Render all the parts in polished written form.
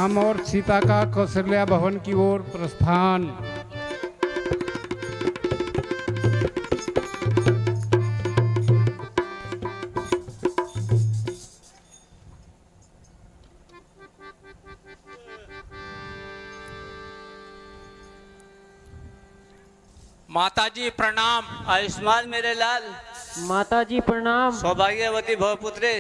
राम और सीता का कौशल्या भवन की ओर प्रस्थान। माताजी प्रणाम। आयुष्मान मेरे लाल। माताजी प्रणाम। सौभाग्यवती भव पुत्रे।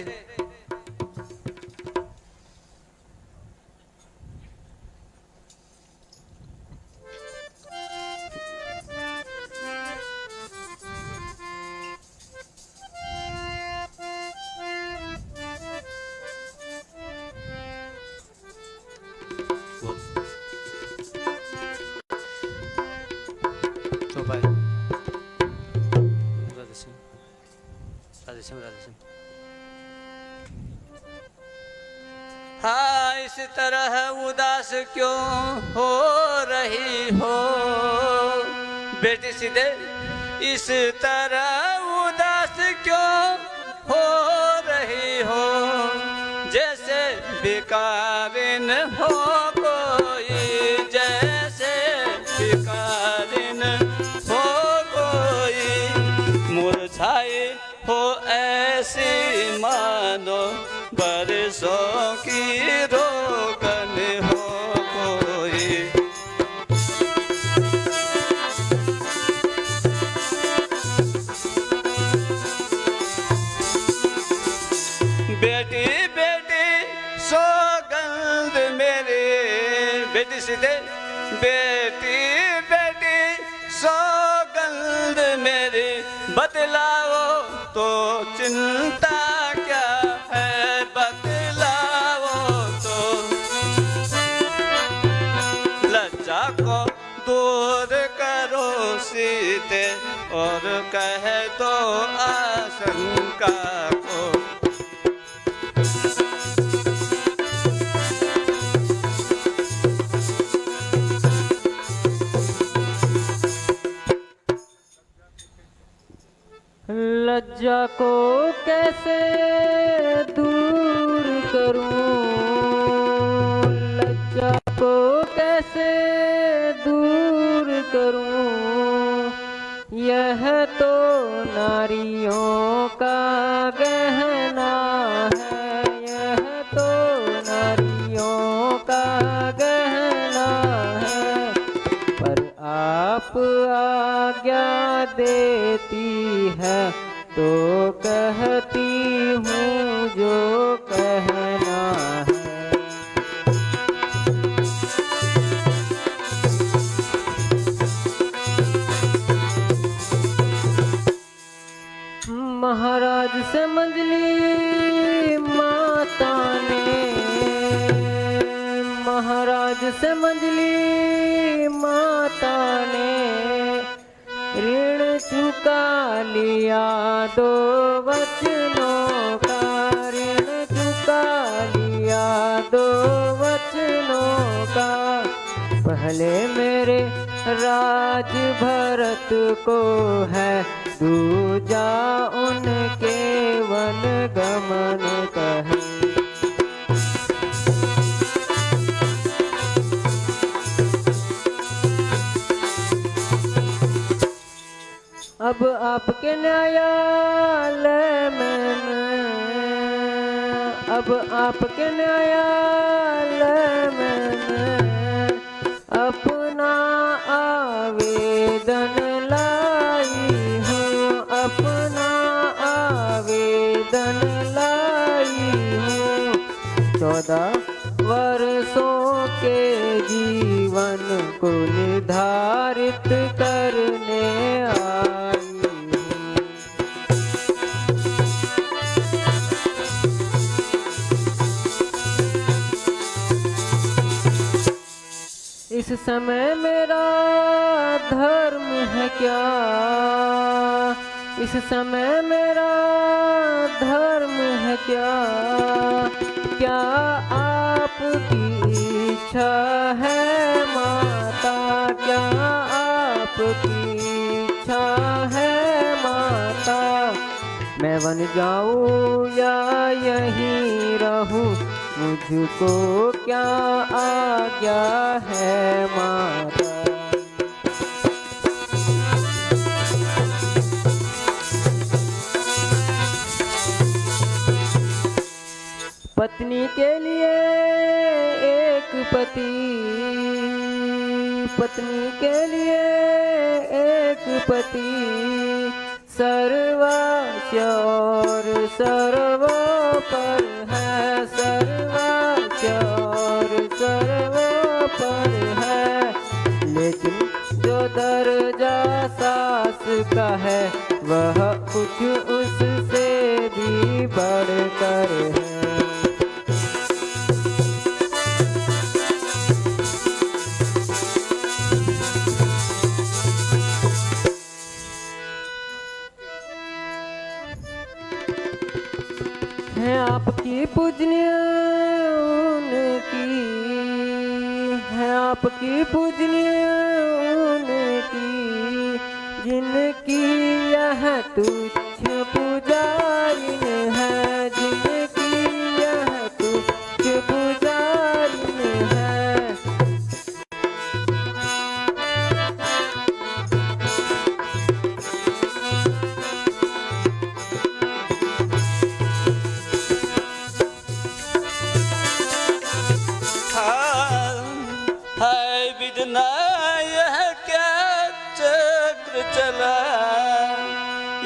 हाँ, इस तरह उदास क्यों हो रही हो बेटी सीधे, इस तरह उदास क्यों हो रही हो, जैसे बेकारिन हो कोई, जैसे बेकारिन हो कोई, मुरझाई हो ऐसी मानो बरसों की रोकन हो कोई। बेटी बेटी सौगंध मेरी, बेटी सीधे, बेटी बेटी सौगंध मेरी, बतलाओ तो चिंता क्या है, बतलाओ तो। लज्जा को दूर करो सीते और कह दो आशंका को। लज्जा को कैसे दूर करूं, लज्जा को कैसे दूर करूं, यह तो नारियों का गहना है, यह तो नारियों का गहना है। पर आप आज्ञा देती है तो कहती हूँ जो कहना है। महाराज से मंजली माता ने, महाराज से मंजली माता ने ऋण चुका लिया दो वचनों का, ऋण चुका लिया दो वचनों का। पहले मेरे राज भरत को है, दूजा उनके वन गमन कहे। अब आपके न्यायालय में मैं, अब आपके न्यायालय में मैं अपना आवेदन लाई हूँ, अपना आवेदन लाई हूँ। 14 वर्षों के जीवन को निर्धारित करने आई हूँ। इस समय मेरा धर्म है क्या, इस समय मेरा धर्म है क्या, क्या आपकी इच्छा है माता, क्या आपकी इच्छा है माता। मैं वन जाऊँ या यहीं रहूँ, मुझको क्या आज्ञा है माता। पत्नी के लिए एक पति, पत्नी के लिए एक पति, सर्वस्व और सर्वोपर है, सर्वस्व और सर्वोपर है। लेकिन जो दर्जा सास का है वह कुछ उससे भी बढ़कर है। है आपकी पूजनीय उनकी, है आपकी पूजनीय उनकी, जिनकी यह तुच्छ पुजारिन है, जिनकी यह तुच्छ पुजारिन है। हाय विधना यह क्या चक्र चला,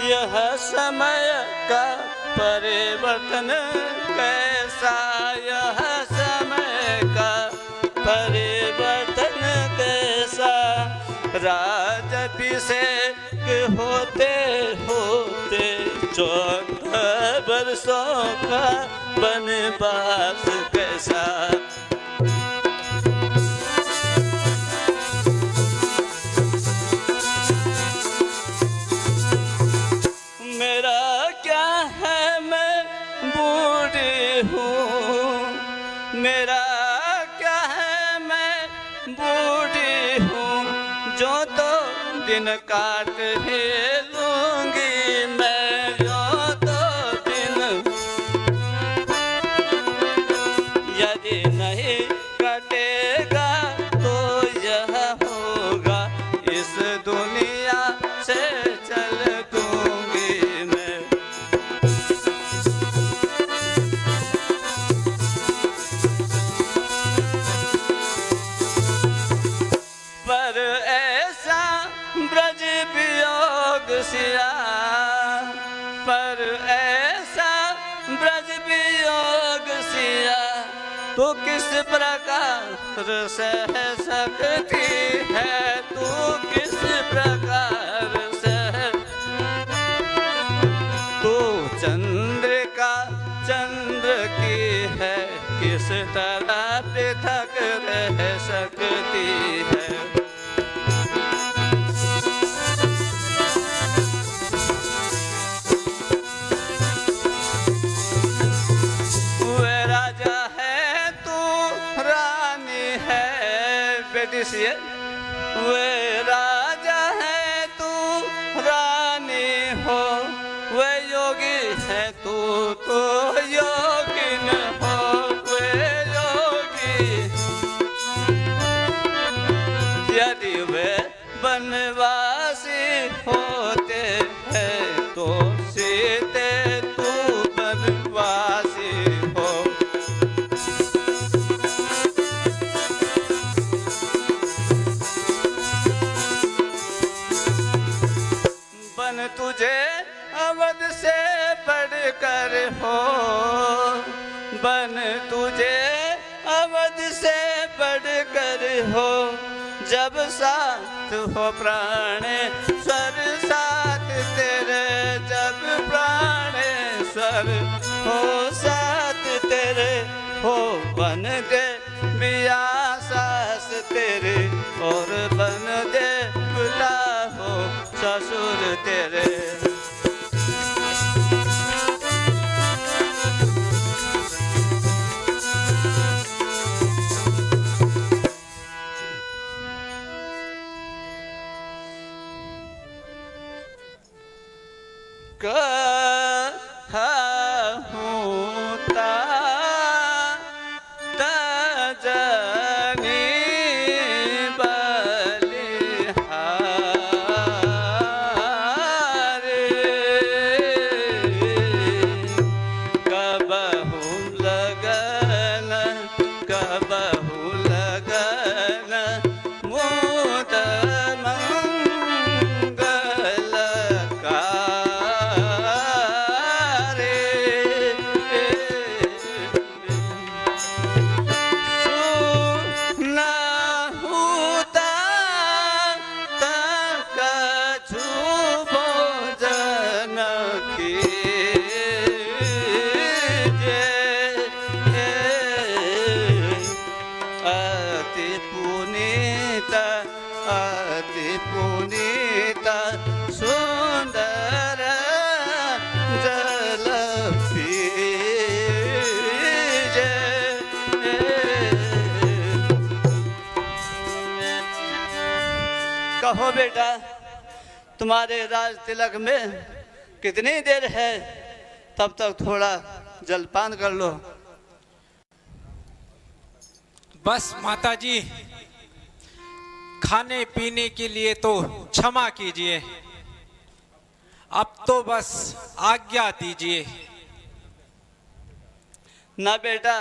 यह समय का परिवर्तन कैसा, यह समय का परिवर्तन कैसा। राजाभिषेक होते होते 14 वर्षों का वनवास कैसा। मेरा क्या है मैं बूढ़ी हूँ, जो तो दिन काट ही लूंगी मैं, जो तो दिन यदि नहीं कटेगा तो यह होगा, इस दुनिया से चल दूंगी मैं। पर ऐसा ब्रज वियोग सिया, पर ऐसा ब्रज वियोग सिया, तू किस प्रकार सह सकती है, तू किस प्रकार सह। तू चंद्रिका चंद्र की है, किस तरह पृथक रह सकती है। वे राजा है तू रानी हो, वे योगी है तू तो योगिन हो, वे योगी। यदि वे बनवासी होते हैं तो सीते तू बनवासी हो। तुझे अवध से बढ़कर हो, बन तुझे अवध से बढ़कर हो। जब साथ हो प्राणेश्वर साथ तेरे, जब प्राणेश्वर हो साथ तेरे, हो बन दे बिया सास तेरे, और बन दे पिता हो ससुर तेरे। जल पीजे। कहो बेटा, तुम्हारे राज तिलक में कितनी देर है? तब तक थोड़ा जलपान कर लो। बस माताजी, खाने पीने के लिए तो क्षमा कीजिए, अब तो बस आज्ञा दीजिए। ना बेटा,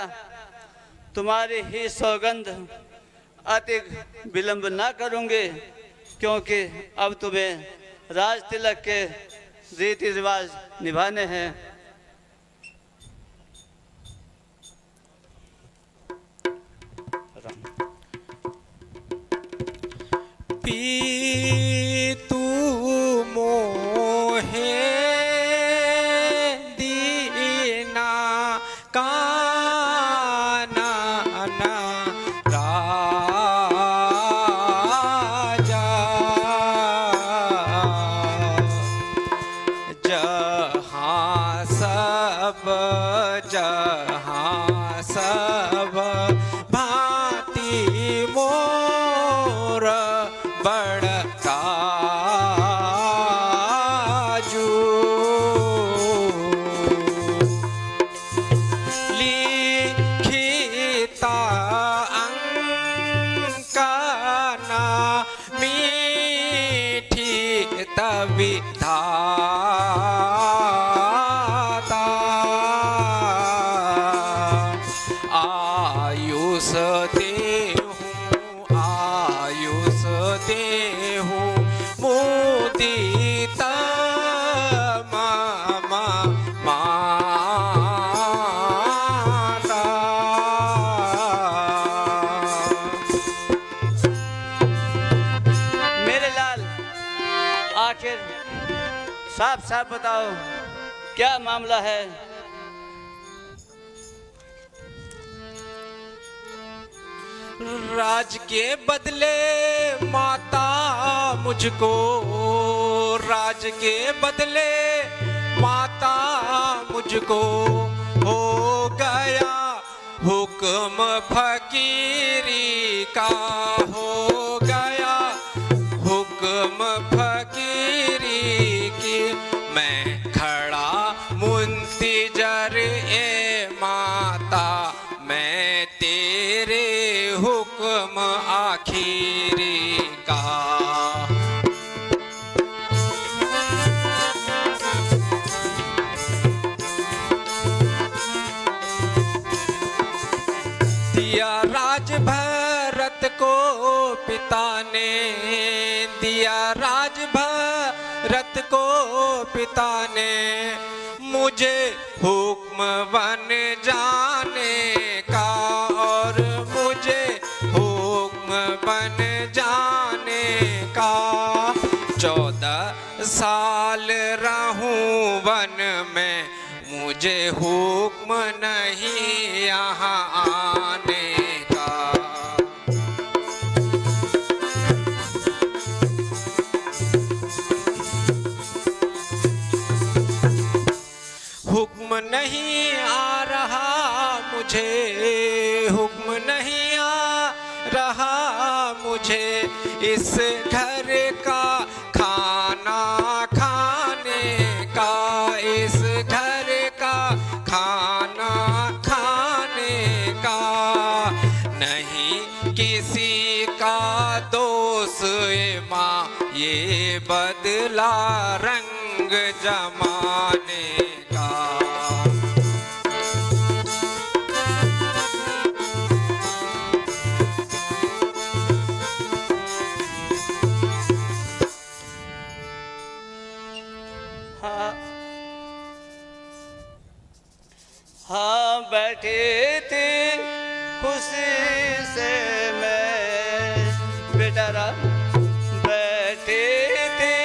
तुम्हारी ही सौगंध अति विलंब ना करूंगे, क्योंकि अब तुम्हें राज तिलक के रीति रिवाज निभाने हैं। पीतू मोहे दीना काना राजा, जहाँ सब भांति मोर बड़काजू, लिखिता अंकना मीठी तविधाता, आयुष देहु मुदित मामा माता। मेरे लाल, आखिर साफ साफ बताओ, क्या मामला है? राज के बदले माता मुझको, राज के बदले माता मुझको हो गया हुक्म फकीरी का, हो गया हुक्म फकीरी की। मैं खड़ा मुंतजर ए माता, मैं तेरे हुक्म आखिरी का। दिया राज भरत को पिता ने, दिया राज भरत को पिता ने, मुझे हुक्म बन जाने का, और मुझे हुक्म बन जाने का। 14 साल रहूं वन में, मुझे हुक्म नहीं यहाँ आने का। हुक्म नहीं आ रहा मुझे, हुक्म नहीं आ रहा मुझे, इस घर का खाना खाने का, इस घर का खाना खाने का। नहीं किसी का दोष माँ, ये बदला रंग जमाने का। हाँ, बैठी थी खुशी से मैं बेटारा, बैठी थी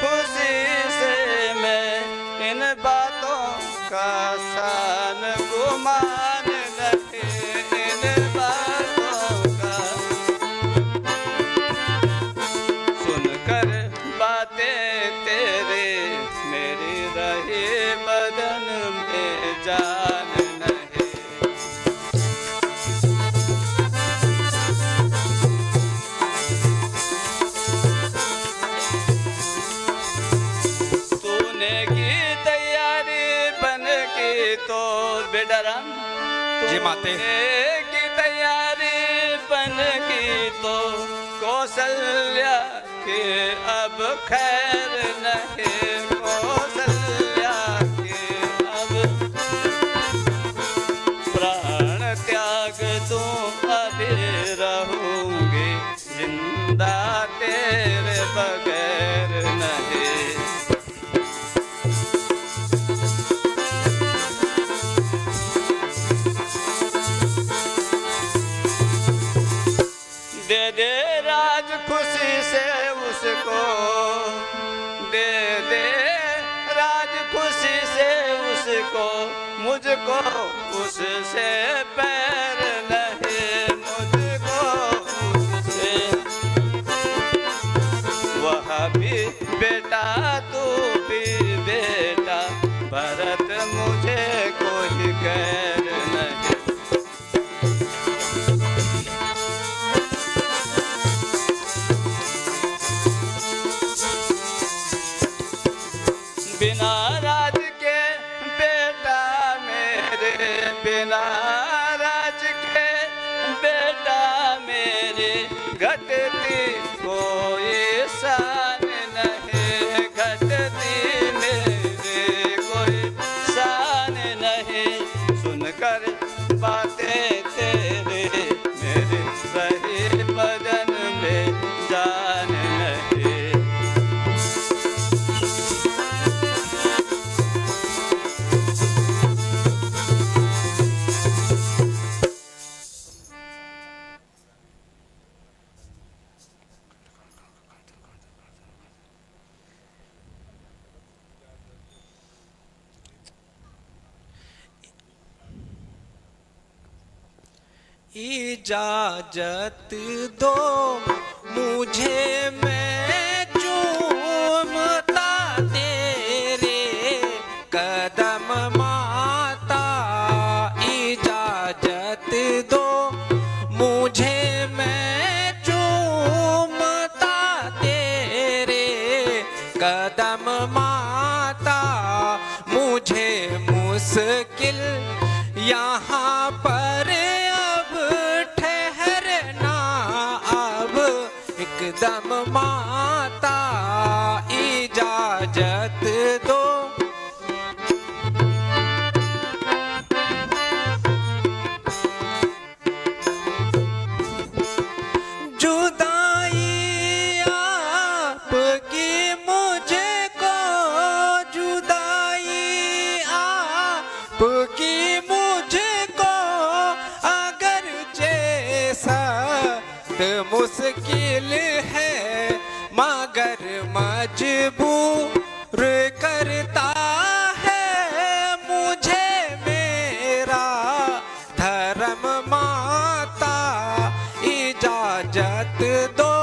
खुशी से मैं, इन बातों का सान गुमान रखे, इन बातों का सुनकर बातें तेरे मेरी रही। रही बदन में जान नहीं। तूने की तैयारी बन की तो बेडराम, जी माते। की तैयारी बन की तो कौशल्या के अब खैर नहीं। कौशल्या के अब प्राण त्याग दूं अभी रहूंगी जिंदा तेरे बगैर नहीं। दे दे राज खुशी से उसको, दे दे राज खुशी से उसको, मुझको उससे पैर नहीं। मुझको उससे, वह भी बेटा तू भी बेटा, भरत मुझे कोई गैर नहीं। बिना राज के बेटा मेरे, बिना राज के बेटा मेरे, घटती कोई शान नहीं। घटती मेरे कोई शान नहीं। सुनकर बातें तेरे मेरे रही बदन में जान नहीं। इजाजत दो मुझे, मैं चूमता तेरे कदम माता। इजाजत दो मुझे, मैं चूमता तेरे कदम माता। मुझे मुश्किल यहाँ पर अब ठहरना, अब एकदम माता। इजाजत दो जुदाई आपकी मुझको, जुदाई आपकी मुझको, अगर जैसा मुश्किल है मगर मजबूर करता है मुझे मेरा धर्म माता। इजाजत दो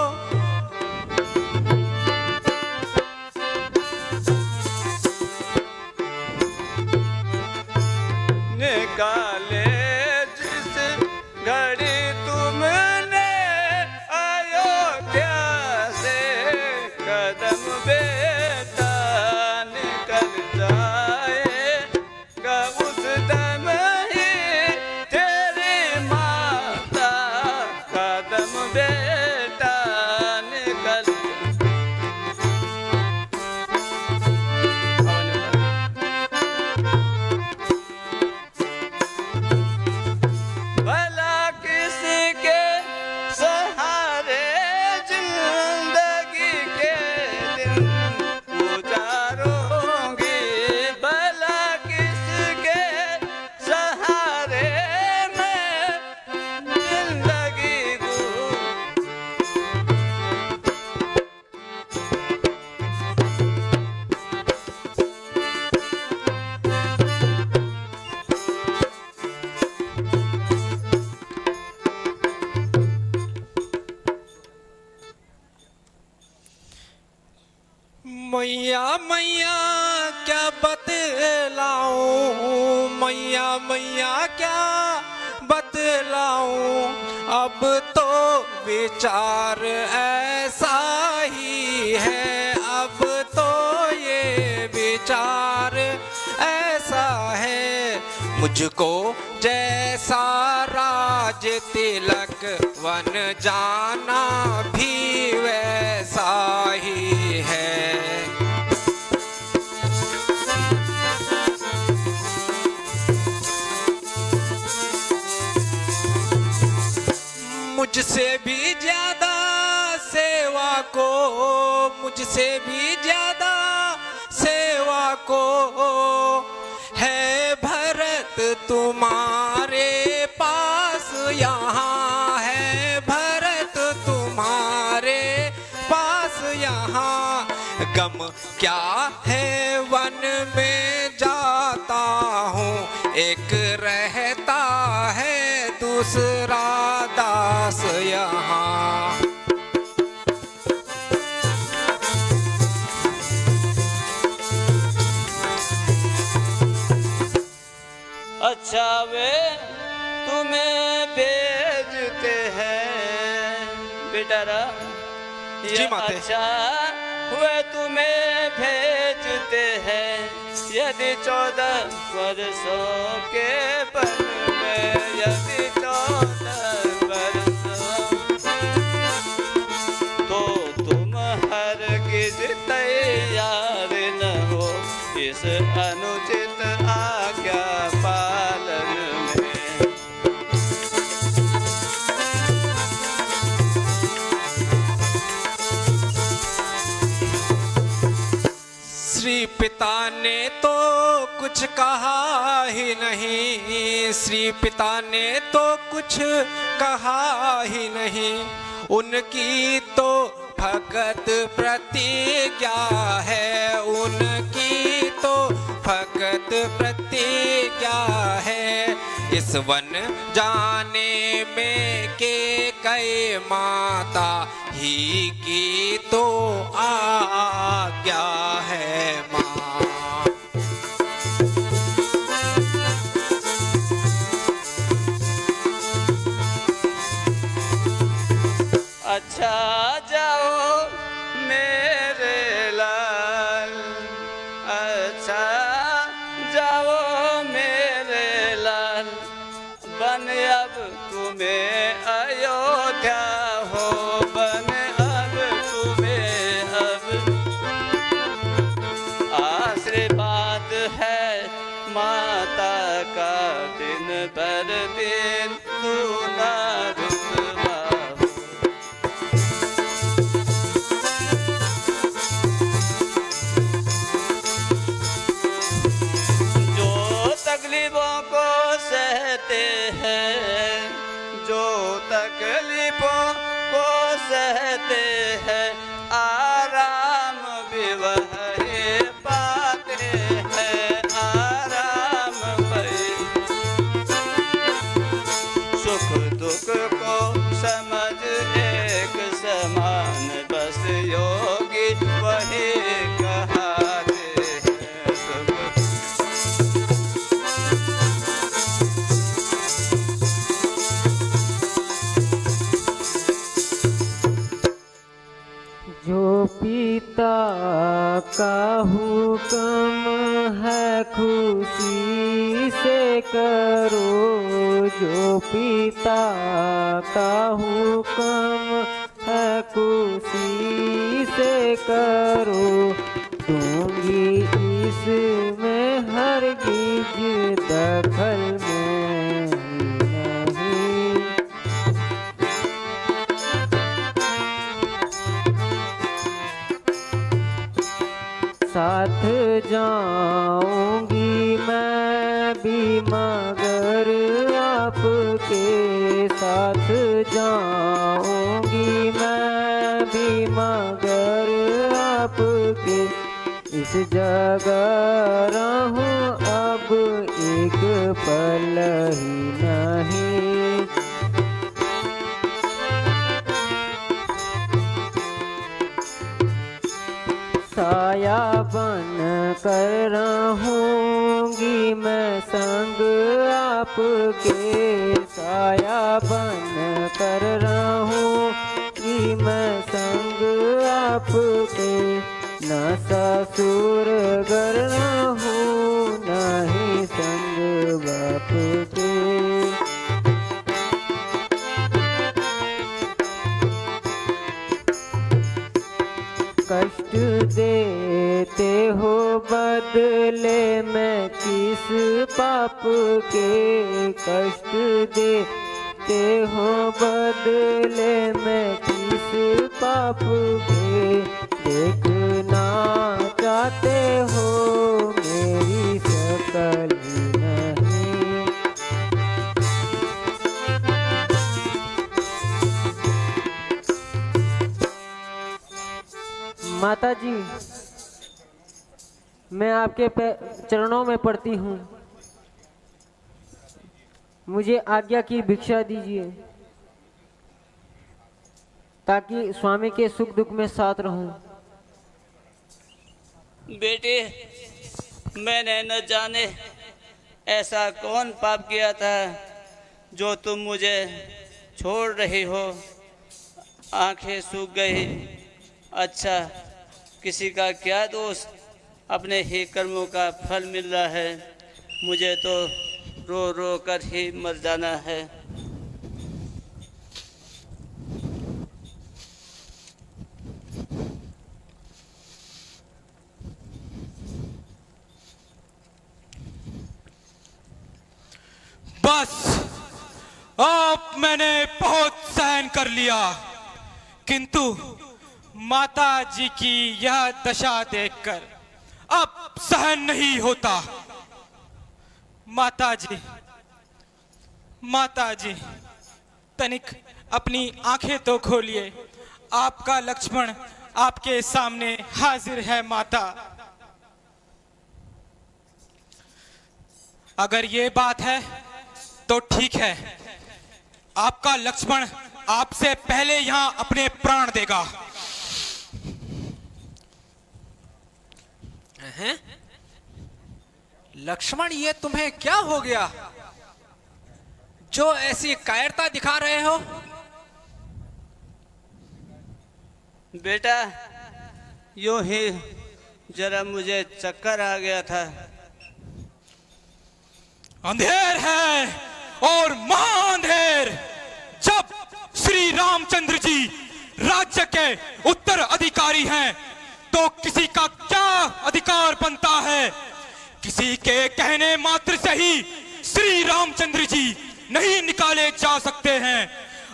बतलाऊं मैया मैया क्या बतलाऊं, अब तो विचार ऐसा ही है, अब तो ये विचार ऐसा है, मुझको जैसा राज तिलक वन जाना भी वैसा ही है। मुझसे भी ज्यादा सेवा को, मुझसे भी ज्यादा सेवा को है भरत तुम्हारे पास यहाँ, है भरत तुम्हारे पास यहाँ, गम क्या है वन में जाता हूँ, एक रहता है दूसरा दास यहाँ। अच्छा वे तुम्हें भेजते हैं बेटा, जी माते। अच्छा वे तुम्हें भेजते हैं, यदि 14 वर्षों के बन में, यदि 14 वर्षों, तो तुम हरगिज तैयार न हो इस अनुचित आज्ञा पालन में। श्री पिता ने तो कुछ कहा ही नहीं, श्री पिता ने तो कुछ कहा ही नहीं, उनकी तो भगत प्रतिज्ञा है, उनकी तो भगत प्रतिज्ञा है, इस वन जाने में के कई माता ही की तो आज्ञा है माँ। अच्छा जाओ मेरे लाल, अच्छा जाओ मेरे लाल, बन अब तुम्हें अयोध्या हो, बन अब तुम्हें अब आशीर्वाद है माता का, दिन भर दिन दूना रुतबा। तकलीफों को सहते हैं, जो तकलीफों को सहते हैं, आराम भी वही पाते हैं, आराम वही। सुख दुख को समझ एक समान, बस योगी वही कहाते हैं। जो पिता का हुक्म है खुशी से करो, जो पिता का हुक्म है खुशी से करो, दूंगी इसमें हरगिज दखल में नहीं। साथ जाऊंगी मैं भी मगर आपके साथ जाऊंगी मैं भी मगर आपके, इस जगह रहूं अब एक पल ही नहीं। साया बन कर रहूं मैं संग आपके साया बन कर रहूं, कि मैं संग आपके न ससुर घर रहूं, न ही संग बाप के। कष्ट देते हो बदले मैं किस पाप के, कष्ट देते हो बदले मैं किस पाप के, देखना चाहते हो मेरी शकल नहीं। माता जी, मैं आपके चरणों में पड़ती हूँ, मुझे आज्ञा की भिक्षा दीजिए ताकि स्वामी के सुख दुख में साथ रहूं। बेटे, मैंने न जाने ऐसा कौन पाप किया था जो तुम मुझे छोड़ रही हो। आंखें सूख गई। अच्छा, किसी का क्या दोष, अपने ही कर्मों का फल मिल रहा है। मुझे तो रो रो कर ही मर जाना है। बस अब मैंने बहुत सहन कर लिया, किंतु माता जी की यह दशा देखकर अब सहन नहीं होता। माता जी, तनिक अपनी आंखें तो खोलिए। आपका लक्ष्मण आपके सामने हाजिर है माता। अगर ये बात है तो ठीक है, आपका लक्ष्मण आपसे पहले यहां अपने प्राण देगा। हैं? लक्ष्मण, ये तुम्हें क्या हो गया जो ऐसी कायरता दिखा रहे हो? बेटा, यूं ही जरा मुझे चक्कर आ गया था। अंधेर है और महाअंधेर। जब श्री रामचंद्र जी राज्य के उत्तराधिकारी हैं तो किसी का क्या अधिकार बनता है? किसी के कहने मात्र से ही श्री रामचंद्र जी नहीं निकाले जा सकते हैं।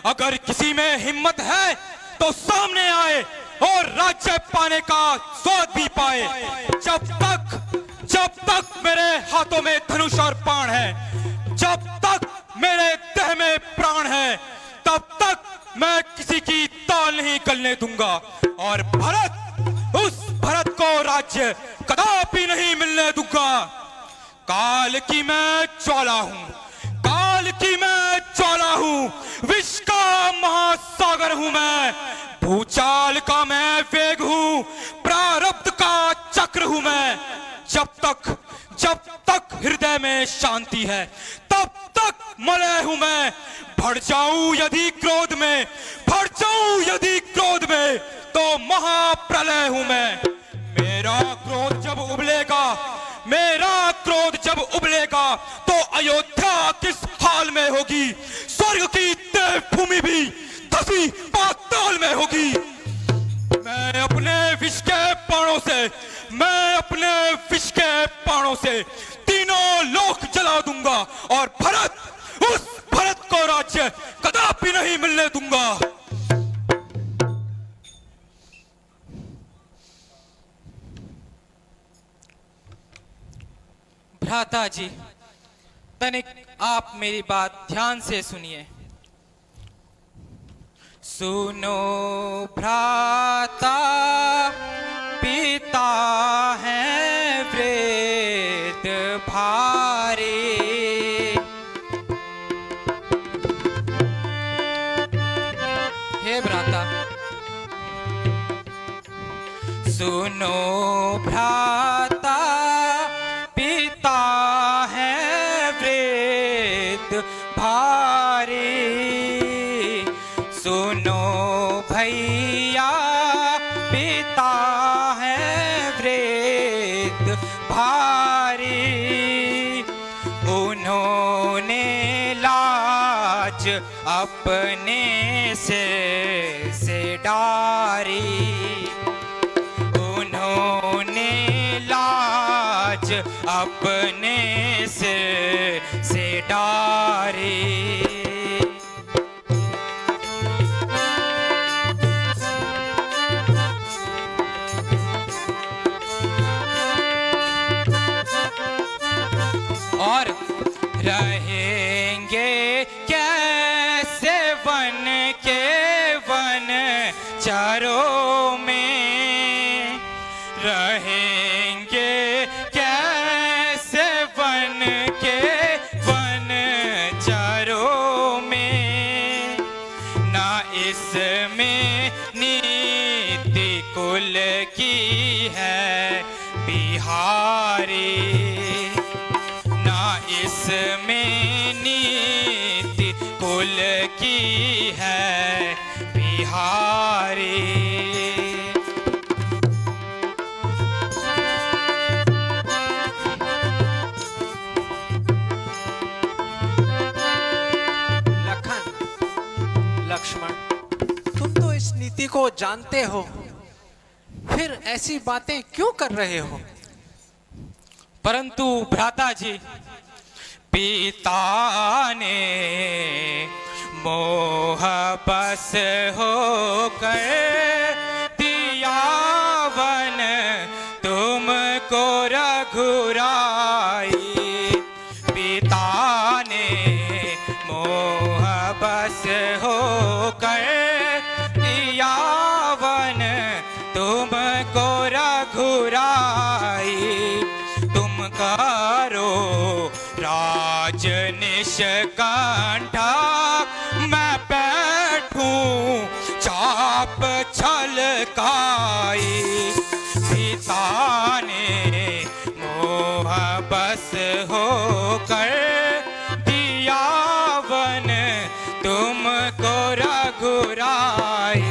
अगर किसी में हिम्मत है तो सामने आए और राज्य पाने का स्वाद भी पाए। जब तक मेरे हाथों में धनुष और बाण है, जब तक मेरे देह में प्राण है, तब तक मैं किसी की ताल नहीं गलने दूंगा। और उस भरत को राज्य कदापि नहीं मिलने दूंगा। काल की मैं ज्वाला हूं, विश्व का महासागर हूं मैं, भूचाल का मैं वेग हूं, प्रारब्ध का चक्र हूं मैं। जब तक हृदय में शांति है तब तक मलय हूं मैं। भड़ जाऊं यदि क्रोध में तो महाप्रलय हूं मैं। मेरा क्रोध जब उबलेगा तो अयोध्या किस हाल में होगी? स्वर्ग की देवभूमि भी 10वीं पाताल में होगी। मैं अपने विष के बाणों से तीनों लोक जला दूंगा और उस भरत को राज्य कदापि नहीं मिलने दूंगा। भ्राता जी, तनिक आप मेरी बात ध्यान से सुनिए। सुनो भ्राता, पिता है वृद्ध भारी, हे भ्राता। सुनो भ्राता, पिता उन्होंने लाज अपने से डारी, उन्होंने लाज अपने से डारी। और रहेंगे कैसे वन के वन चारों में, रहेंगे कैसे वन के वन चारों में। ना इसमें नीति कुल की है बिहारी, इसमें नीति कुल की है बिहारी। लक्ष्मण, तुम तो इस नीति को जानते हो, फिर ऐसी बातें क्यों कर रहे हो? परंतु भ्राता जी, पिता ने मोह बस होकर दिया वन तुमको रघुराई, पिता ने मोह बस होकर दिया वन तुमको रघुराई। तुम करो राज निष्कंठा, मैं बैठूं चाप छलकाई, पिता ने मोह बस होकर दिया वन तुमको रघुराई।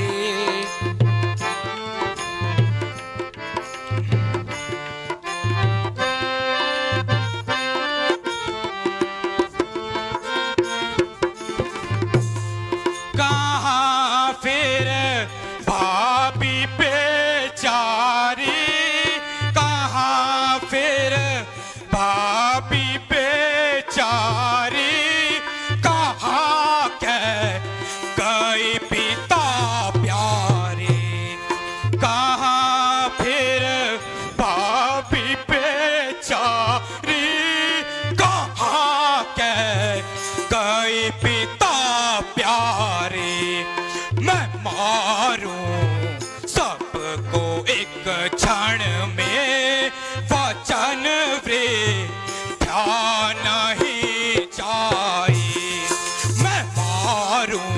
क्षण में वचन वृथा नहीं जाई, मैं मारूं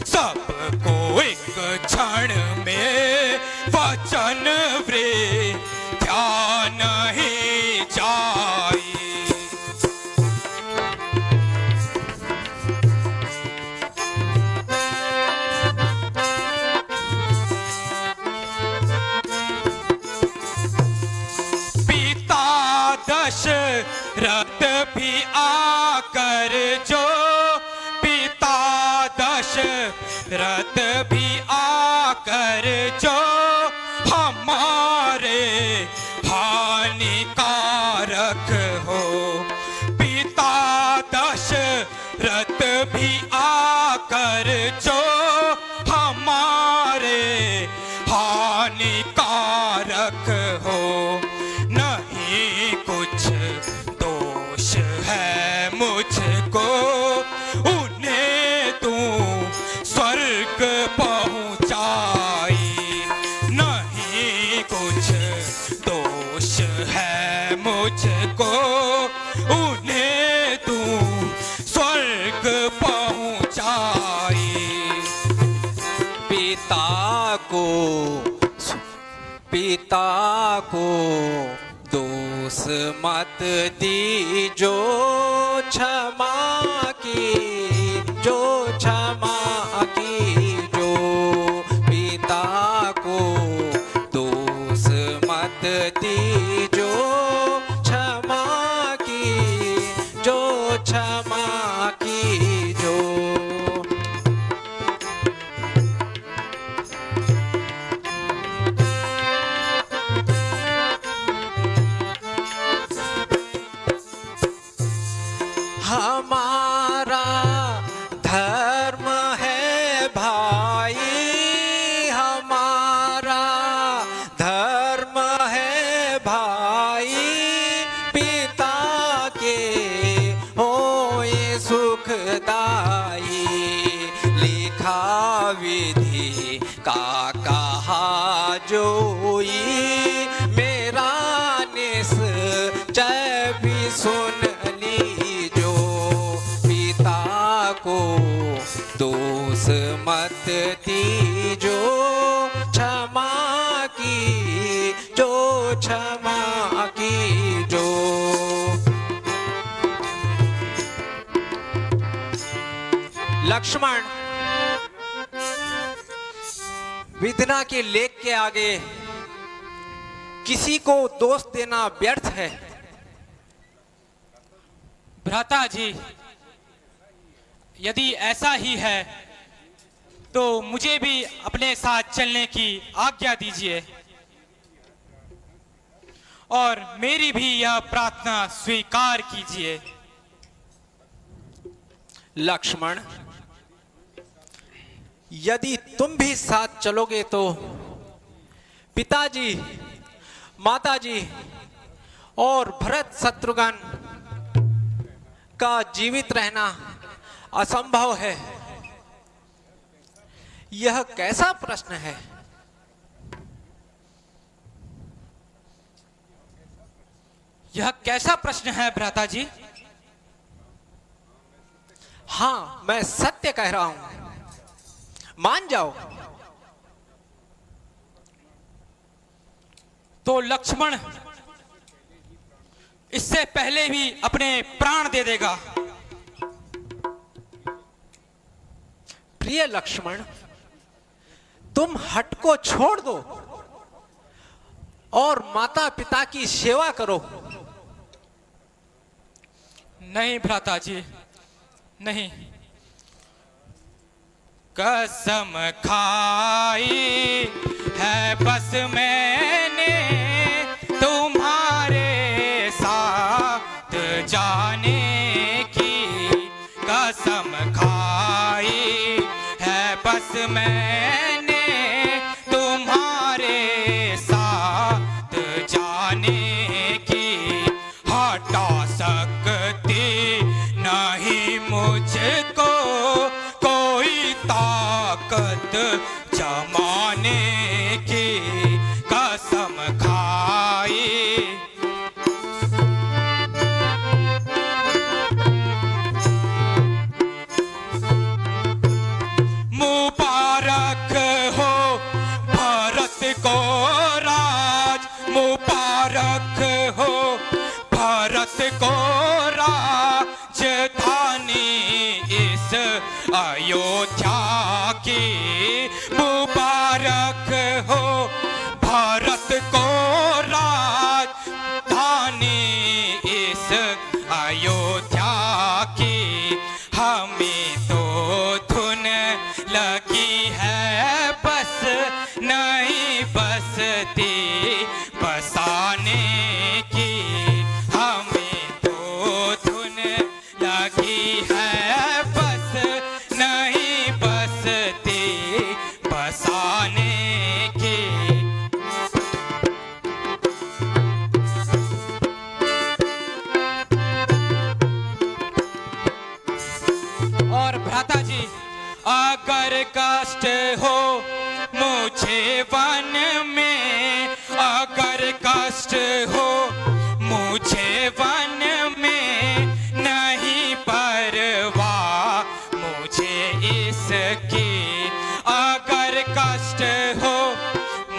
सबको एक क्षण में वचन वृथा नहीं जाई। दशरथ भी आकर जो, पिता दशरथ भी आकर जो हमारे हानिकारक हो, पिता दशरथ भी आकर जो हमारे हानिकारक हो। नहीं कुछ दोष है मुझको, उन्हें तू स्वर्ग पहुंचाई, नहीं कुछ दोष है मुझको, उन्हें तू स्वर्ग पहुंचाई। पिता को दोष मत दीजो, क्षमा की जो क्षमा की जो, पिता को दोष मत दीजो, क्षमा की जो क्षमा हमारा धर्म है भाई, हमारा धर्म है भाई, पिता के होए सुखदाई, लिखा विधि का कहा जोई, मेरा निश्चय भी सुन लीजो, पिता को दोष मत दीजो, क्षमा की जो क्षमा की जो। लक्ष्मण विधना के लेख के आगे किसी को दोष देना व्यर्थ है। भ्राता जी, यदि ऐसा ही है तो मुझे भी अपने साथ चलने की आज्ञा दीजिए और मेरी भी यह प्रार्थना स्वीकार कीजिए। लक्ष्मण, यदि तुम भी साथ चलोगे तो पिताजी, माताजी और भरत शत्रुघ्न का जीवित रहना असंभव है। यह कैसा प्रश्न है? यह कैसा प्रश्न है भ्राता जी? हाँ, मैं सत्य कह रहा हूं, मान जाओ। तो लक्ष्मण इससे पहले भी अपने प्राण दे देगा। प्रिय लक्ष्मण, तुम हट को छोड़ दो और माता पिता की सेवा करो। नहीं भ्राता जी, नहीं। कसम खाई है बस मैंने तुम्हारे साथ जाने की, कसम खाई है बस मैंने तुम्हारे साथ जाने की, हटा सकती नहीं मुझको कोई ताकत जमाने की, कसम खाई। मुबारक हो भारत को राज, मुबारक हो भारत को राजधानी इस अयोध्या की, मुबारक हो भारत को राजधानी इस अयोध्या की, हमें तो धुन लगी है बस नहीं बसती बसाने की, हमें तो धुन लगी है बस नहीं बसती बसाने की। और भ्राता जी, अगर कष्ट हो मुझे वन में, अगर कष्ट हो मुझे वन में, नहीं परवाह मुझे इसकी, अगर कष्ट हो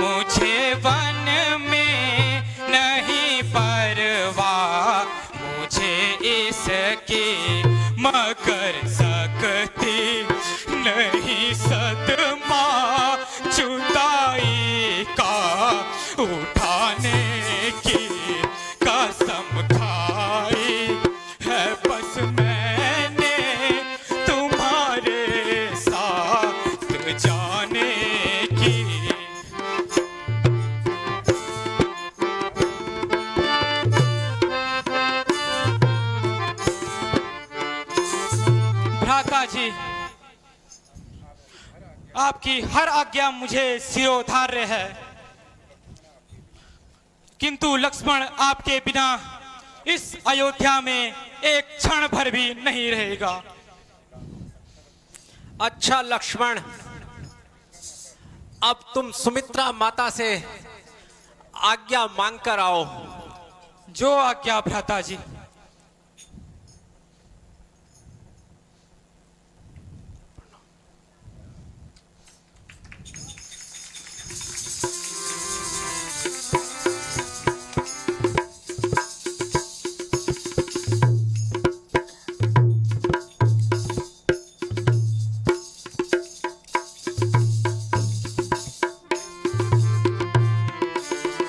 मुझे वन में, नहीं परवाह मुझे इसकी, मगर सकती नहीं सदमा जुदाई का उठाने की, कसम खाई है बस मैंने तुम्हारे साथ जाने की। पिताजी, आपकी हर आज्ञा मुझे शिरोधार्य है, किंतु लक्ष्मण आपके बिना इस अयोध्या में एक क्षण भर भी नहीं रहेगा। अच्छा लक्ष्मण, अब तुम सुमित्रा माता से आज्ञा मांग कर आओ। जो आज्ञा भ्राता जी।